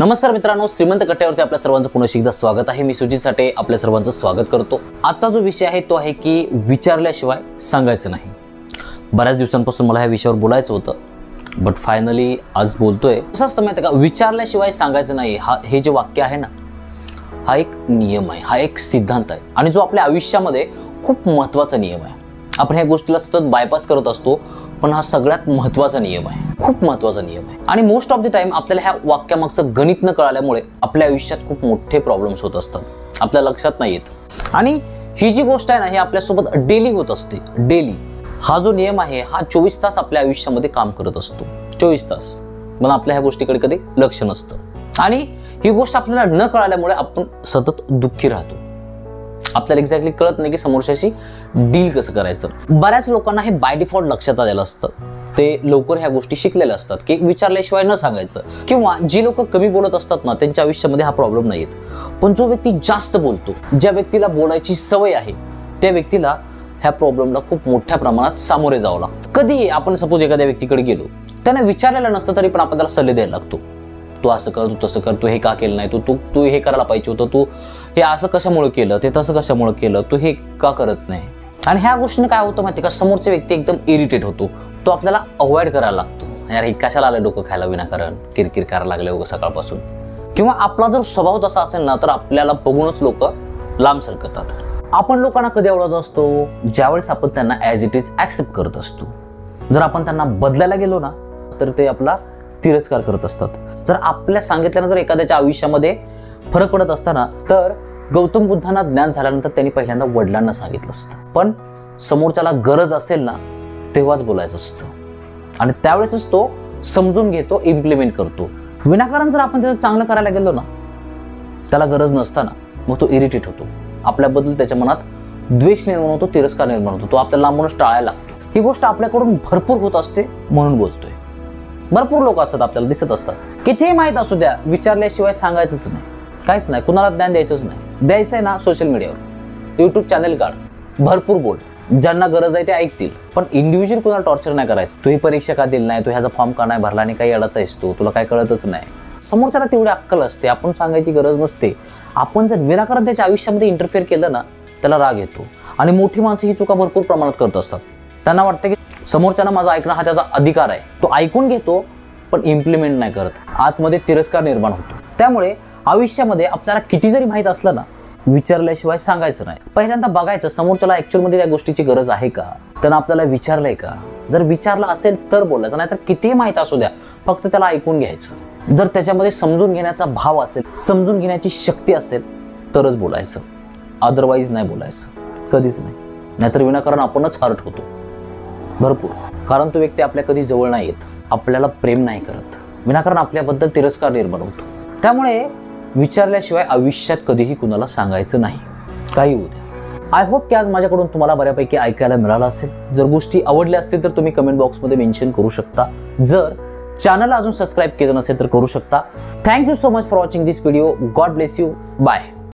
नमस्कार मित्रांनो, श्रीमंत कट्ट्यावरती आपल्या सर्वांचं पुन्हा एकदा स्वागत आहे। मी सुजित साठे आपल्या सर्वांचं स्वागत करतो। आजचा जो विषय आहे तो आहे की विचारल्याशिवाय सांगायचं नाही। बऱ्याच दिवसांपासून मला ह्या विषयावर बोलायचं होतं, बट फायनली आज बोलतोय। कसं असतं माहिती आहे का, विचारल्याशिवाय सांगायचं नाही हे जे वाक्य आहे ना, हा एक नियम आहे, हा एक सिद्धांत आहे आणि जो आपल्या आयुष्यामध्ये खूप महत्त्वाचा नियम आहे। आपण ह्या गोष्टीला सतत बायपास करत असतो, पण हा सगळ्यात महत्त्वाचा नियम आहे, खूप महत्त्वाचा नियम आहे। आणि मोस्ट ऑफ द टाइम आपल्याला ह्या वाक्यामागचं गणित न कळाल्यामुळे आपल्या आयुष्यात खूप मोठे प्रॉब्लेम्स होत असतात, आपल्या लक्षात नाही येत। आणि ही जी गोष्ट आहे ना, ही आपल्यासोबत डेली होत असते। डेली हा जो नियम आहे हा 24 तास आपल्या आयुष्यामध्ये काम करत असतो, 24 तास। पण आपल्या ह्या गोष्टीकडे कधी लक्ष नसतं आणि ही गोष्ट आपल्याला न कळाल्यामुळे आपण सतत दुःखी राहतो। आपल्याला एक्झॅक्टली कळत नाही की समोरच्याशी डील कसं करायचं। बऱ्याच लोकांना हे बाय डिफॉल्ट लक्षात आलेलं असतं, ते लवकर ह्या गोष्टी शिकलेल्या असतात की विचारल्याशिवाय न सांगायचं, किंवा जी लोक कमी बोलत असतात ना, त्यांच्या आयुष्यामध्ये हा प्रॉब्लेम नाही येत। पण जो व्यक्ती जास्त बोलतो, ज्या व्यक्तीला बोलायची सवय आहे, त्या व्यक्तीला ह्या प्रॉब्लेमला खूप मोठ्या प्रमाणात सामोरे जावं लागतं। कधी आपण सपोज एखाद्या व्यक्तीकडे गेलो, त्याने विचारलेलं नसतं तरी पण आपण त्याला सल्ले द्यायला लागतो। तू असं कर, तू तसं कर, तू हे का केलं नाही, तू हे करायला पाहिजे होतं, तू हे असं कशामुळे केलं, ते तसं कशामुळे केलं, तू हे का करत नाही। आणि ह्या गोष्टीने काय होतं माहिती का, समोरचा व्यक्ती एकदम इरिटेट होतो, तो आपल्याला अवॉइड करायला लागतो। यार हे कशाला आलं डोकं खायला विनाकारण, किरकिर करायला लागले वगैरे सकाळपासून। किंवा आपला जर स्वभाव तसा असेल ना, तर आपल्याला बघूनच लोक लांब सरकतात। आपण लोकांना कधी आवडत असतो, ज्यावेळेस आपण त्यांना ॲज इट इज ॲक्सेप्ट करत असतो। जर आपण त्यांना बदलायला गेलो ना, तर ते आपला तिरस्कार करत असतात। जर आपल्या सांगितल्यानंतर एखाद्याच्या आयुष्यामध्ये फरक पडत असताना, तर गौतम बुद्धांना ज्ञान झाल्यानंतर त्यांनी पहिल्यांदा वडिलांना सांगितलं असतं, पण समोरच्याला गरज असेल ना तेव्हाच बोलायचं असतं आणि त्यावेळेसच तो समजून घेतो, इम्प्लिमेंट करतो। विनाकारण जर आपण त्याचं चांगलं करायला गेलो ना, त्याला गरज नसताना मग तो इरिटेट होतो, आपल्याबद्दल त्याच्या मनात द्वेष निर्माण होतो, तिरस्कार निर्माण होतो, तो आपल्याला लांबूनच टाळायला लागतो। ही गोष्ट आपल्याकडून भरपूर होत असते म्हणून बोलतोय। भरपूर लोक असतात, आपल्याला दिसत असतात, कितीही माहीत असू द्या, विचारल्याशिवाय सांगायचंच नाही, काहीच नाही, कुणाला ज्ञान द्यायचंच नाही। द्यायचंय ना सोशल मीडियावर, यूट्यूब चॅनल काढ, भरपूर बोल, ज्यांना गरज आहे ते ऐकतील, पण इंडिव्हिज्युअल कुणाला टॉर्चर नाही करायचं। तू ही परीक्षा का दिली नाही, तू ह्याचा फॉर्म का नाही भरला आणि काही अडाचा आहेस तू, तुला काय कळतच नाही। समोरच्याला तेवढी अक्कल असते, आपण सांगायची गरज नसते। आपण जर विनाकारण त्याच्या आयुष्यामध्ये इंटरफेअर केलं ना, त्याला राग येतो। आणि मोठी माणसं ही चुका भरपूर प्रमाणात करत असतात। त्यांना वाटतं की समोरच्याला माझं ऐकणं हा त्याचा अधिकार आहे, तो ऐकून घेतो पण इम्प्लिमेंट नाही करत, आतमध्ये तिरस्कार निर्माण होतो। त्यामुळे आयुष्यामध्ये आपल्याला किती जरी माहीत असलं ना, विचारल्याशिवाय सांगायचं नाही। पहिल्यांदा बघायचं समोरच्याला ॲक्च्युअलमध्ये त्या गोष्टीची गरज आहे का, त्यानं आपल्याला विचारलंय का। जर विचारलं असेल तर बोलायचं, नाहीतर कितीही माहीत असू द्या, फक्त त्याला ऐकून घ्यायचं। जर त्याच्यामध्ये समजून घेण्याचा भाव असेल, समजून घेण्याची शक्ती असेल तरच बोलायचं, अदरवाईज नाही बोलायचं, कधीच नाही। नाहीतर विनाकारण आपणच हर्ट होतो भरपूर, कारण तो व्यक्ती आपल्या कधी जवळ नाही येत, आपल्याला प्रेम नाही करत, विनाकारण आपल्याबद्दल तिरस्कार निर्माण होतो। त्यामुळे विचारल्याशिवाय आयुष्यात कधीही कुणाला सांगायचं नाही, काही होऊ द्या। आय होप की आज माझ्याकडून तुम्हाला बऱ्यापैकी ऐकायला मिळालं असेल। जर गोष्टी आवडल्या असतील तर तुम्ही कमेंट बॉक्समध्ये मेन्शन करू शकता। जर चॅनलला अजून सबस्क्राईब केलं नसेल तर करू शकता। Thank you so much for watching this video. God bless you, bye.